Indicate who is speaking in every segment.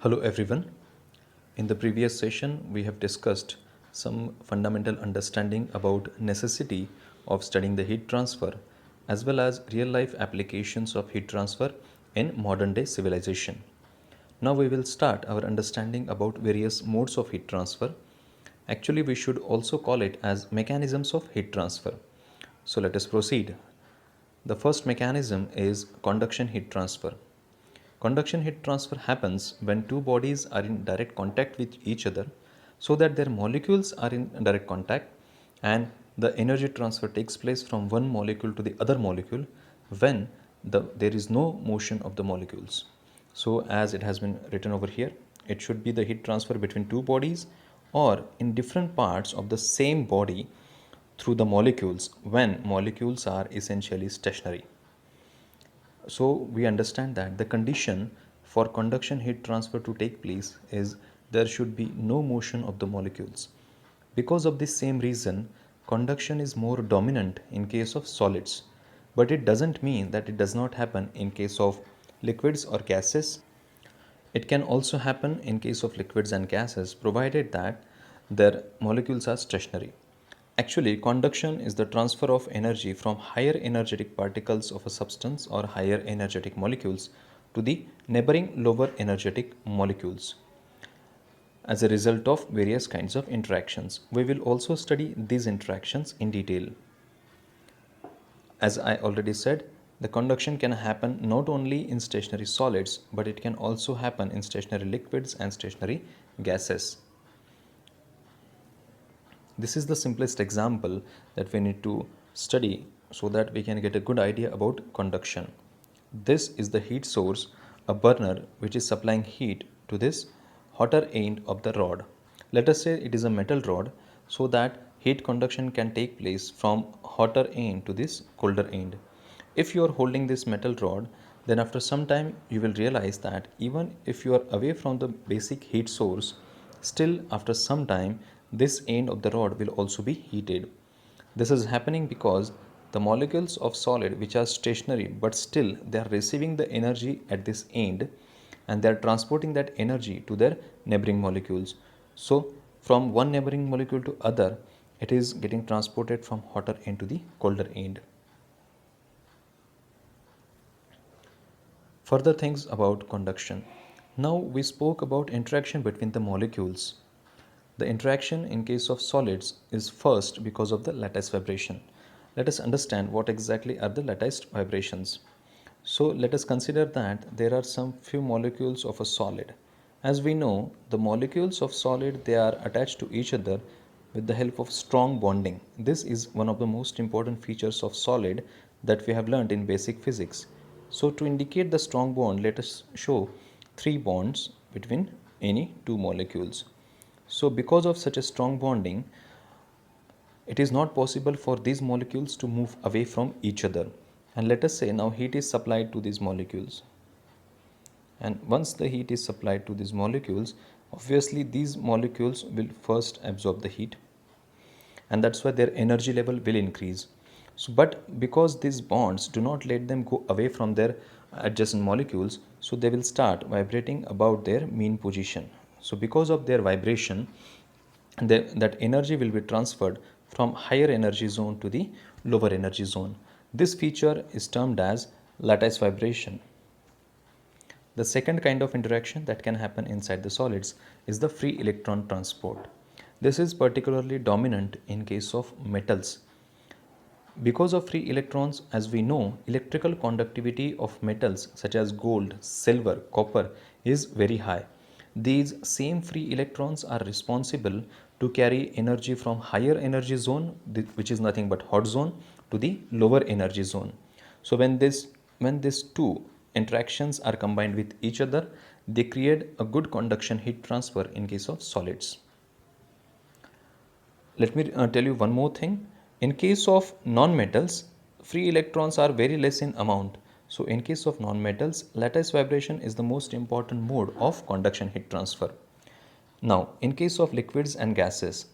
Speaker 1: Hello everyone. In the previous session, we have discussed some fundamental understanding about necessity of studying the heat transfer as well as real life applications of heat transfer in modern day civilization. Now we will start our understanding about various modes of heat transfer. Actually, we should also call it as mechanisms of heat transfer. So let us proceed. The first mechanism is conduction heat transfer. Conduction heat transfer happens when two bodies are in direct contact with each other so that their molecules are in direct contact and the energy transfer takes place from one molecule to the other molecule when there is no motion of the molecules. So as it has been written over here, it should be the heat transfer between two bodies or in different parts of the same body through the molecules when molecules are essentially stationary. So we understand that the condition for conduction heat transfer to take place is there should be no motion of the molecules. Because of this same reason, conduction is more dominant in case of solids, but it doesn't mean that it does not happen in case of liquids or gases. It can also happen in case of liquids and gases provided that their molecules are stationary. Actually, conduction is the transfer of energy from higher energetic particles of a substance or higher energetic molecules to the neighboring lower energetic molecules as a result of various kinds of interactions. We will also study these interactions in detail. As I already said, the conduction can happen not only in stationary solids but it can also happen in stationary liquids and stationary gases. This is the simplest example that we need to study so that we can get a good idea about conduction. This is the heat source, a burner which is supplying heat to this hotter end of the rod. Let us say it is a metal rod so that heat conduction can take place from hotter end to this colder end. If you are holding this metal rod, then after some time you will realize that even if you are away from the basic heat source, still after some time this end of the rod will also be heated. This is happening because the molecules of solid which are stationary but still they are receiving the energy at this end and they are transporting that energy to their neighboring molecules. So from one neighboring molecule to other, it is getting transported from hotter end to the colder end. Further things about conduction. Now we spoke about interaction between the molecules. The interaction in case of solids is first because of the lattice vibration. Let us understand what exactly are the lattice vibrations. So let us consider that there are some few molecules of a solid. As we know, the molecules of solid they are attached to each other with the help of strong bonding. This is one of the most important features of solid that we have learned in basic physics. So to indicate the strong bond, let us show three bonds between any two molecules. So because of such a strong bonding, it is not possible for these molecules to move away from each other. And let us say now heat is supplied to these molecules. And once the heat is supplied to these molecules, obviously these molecules will first absorb the heat and that's why their energy level will increase. So but because these bonds do not let them go away from their adjacent molecules, so they will start vibrating about their mean position. So because of their vibration, that energy will be transferred from higher energy zone to the lower energy zone. This feature is termed as lattice vibration. The second kind of interaction that can happen inside the solids is the free electron transport. This is particularly dominant in case of metals. Because of free electrons, as we know, electrical conductivity of metals such as gold, silver, copper is very high. These same free electrons are responsible to carry energy from higher energy zone, which is nothing but hot zone, to the lower energy zone. So when these two interactions are combined with each other, they create a good conduction heat transfer in case of solids. Let me tell you one more thing. In case of non-metals, free electrons are very less in amount. So in case of non-metals, lattice vibration is the most important mode of conduction heat transfer. Now, in case of liquids and gases,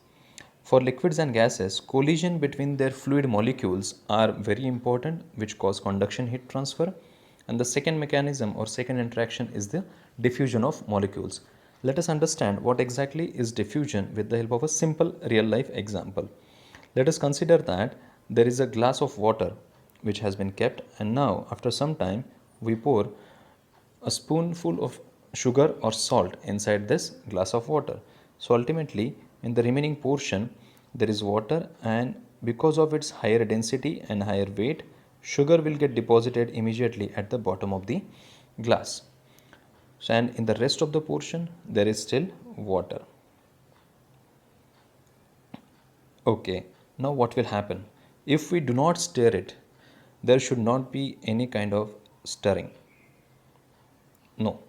Speaker 1: for liquids and gases, collision between their fluid molecules are very important, which cause conduction heat transfer. And the second mechanism or second interaction is the diffusion of molecules. Let us understand what exactly is diffusion with the help of a simple real life example. Let us consider that there is a glass of water which has been kept, and now after some time we pour a spoonful of sugar or salt inside this glass of water. So ultimately, in the remaining portion, there is water, and because of its higher density and higher weight, sugar will get deposited immediately at the bottom of the glass. So, and in the rest of the portion, there is still water. Okay, now what will happen? If we do not stir it, there should not be any kind of stirring. No,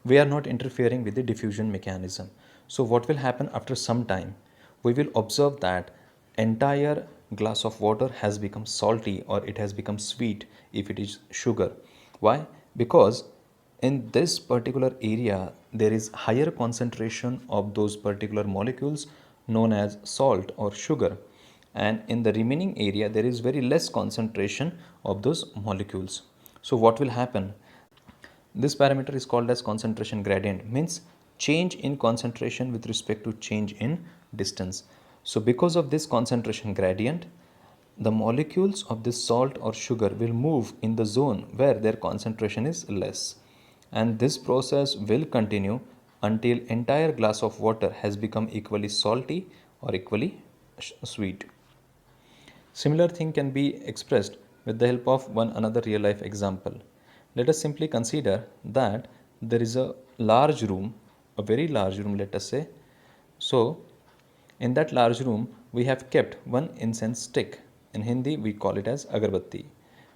Speaker 1: we are not interfering with the diffusion mechanism. So what will happen after some time? We will observe that entire glass of water has become salty or it has become sweet if it is sugar. Why? Because in this particular area there is higher concentration of those particular molecules known as salt or sugar, and in the remaining area there is very less concentration of those molecules. So what will happen? This parameter is called as concentration gradient, means change in concentration with respect to change in distance. So because of this concentration gradient, the molecules of this salt or sugar will move in the zone where their concentration is less. And this process will continue until entire glass of water has become equally salty or equally sweet. Similar thing can be expressed with the help of one another real life example. Let us simply consider that there is a large room, a very large room, let us say. So, in that large room, we have kept one incense stick. In Hindi, we call it as agarbatti.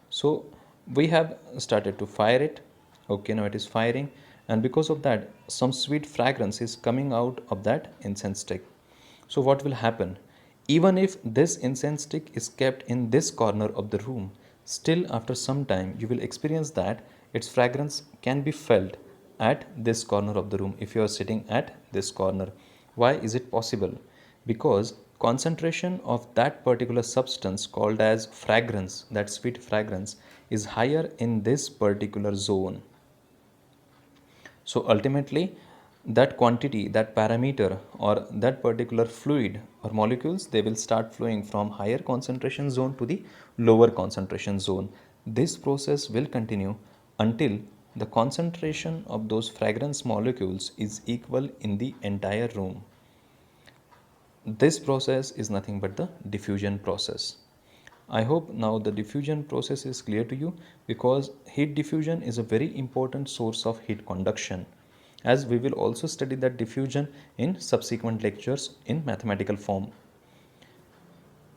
Speaker 1: So, we have started to fire it. Okay, now it is firing, and because of that, some sweet fragrance is coming out of that incense stick. So, what will happen? Even if this incense stick is kept in this corner of the room, still after some time you will experience that its fragrance can be felt at this corner of the room if you are sitting at this corner. Why is it possible? Because concentration of that particular substance called as fragrance, that sweet fragrance, is higher in this particular zone. So ultimately, that quantity, that parameter, or that particular fluid or molecules, they will start flowing from higher concentration zone to the lower concentration zone. This process will continue until the concentration of those fragrance molecules is equal in the entire room. This process is nothing but the diffusion process. I hope now the diffusion process is clear to you, because heat diffusion is a very important source of heat conduction, as we will also study that diffusion in subsequent lectures in mathematical form.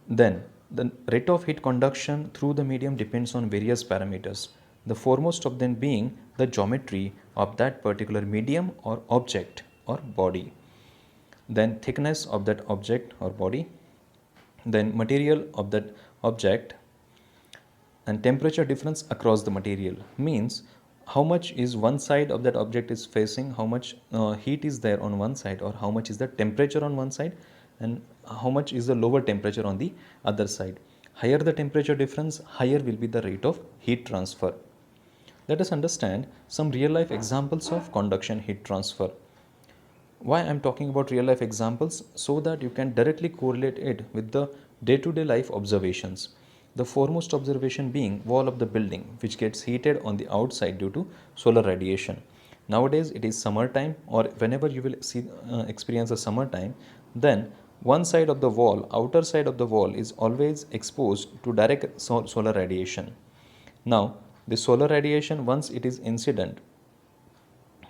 Speaker 1: Then, the rate of heat conduction through the medium depends on various parameters, the foremost of them being the geometry of that particular medium or object or body, then thickness of that object or body, then material of that object, and temperature difference across the material, means how much is one side of that object is facing, how much heat is there on one side, or how much is the temperature on one side, and how much is the lower temperature on the other side. Higher the temperature difference, higher will be the rate of heat transfer. Let us understand some real life examples of conduction heat transfer. Why I'm talking about real life examples? So that you can directly correlate it with the day-to-day life observations. The foremost observation being wall of the building, which gets heated on the outside due to solar radiation. Nowadays it is summertime, or whenever you will experience a summertime, then one side of the wall, outer side of the wall, is always exposed to direct solar radiation. Now the solar radiation, once it is incident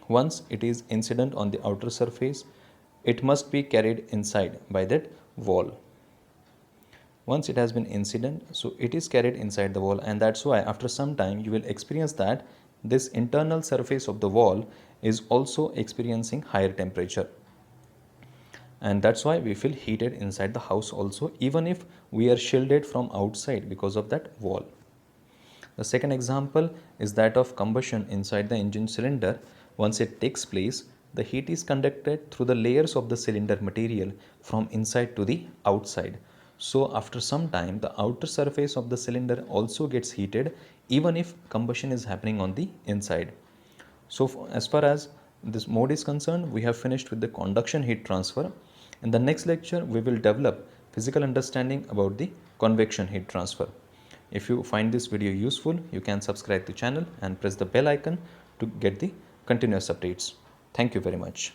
Speaker 1: on the outer surface, it must be carried inside by that wall. Once it has been incident, so it is carried inside the wall, and that's why after some time you will experience that this internal surface of the wall is also experiencing higher temperature, and that's why we feel heated inside the house also, even if we are shielded from outside because of that wall. The second example is that of combustion inside the engine cylinder. Once it takes place, the heat is conducted through the layers of the cylinder material from inside to the outside. So after some time, the outer surface of the cylinder also gets heated, even if combustion is happening on the inside. So as far as this mode is concerned, we have finished with the conduction heat transfer. In the next lecture, we will develop physical understanding about the convection heat transfer. If you find this video useful, you can subscribe to the channel and press the bell icon to get the continuous updates. Thank you very much.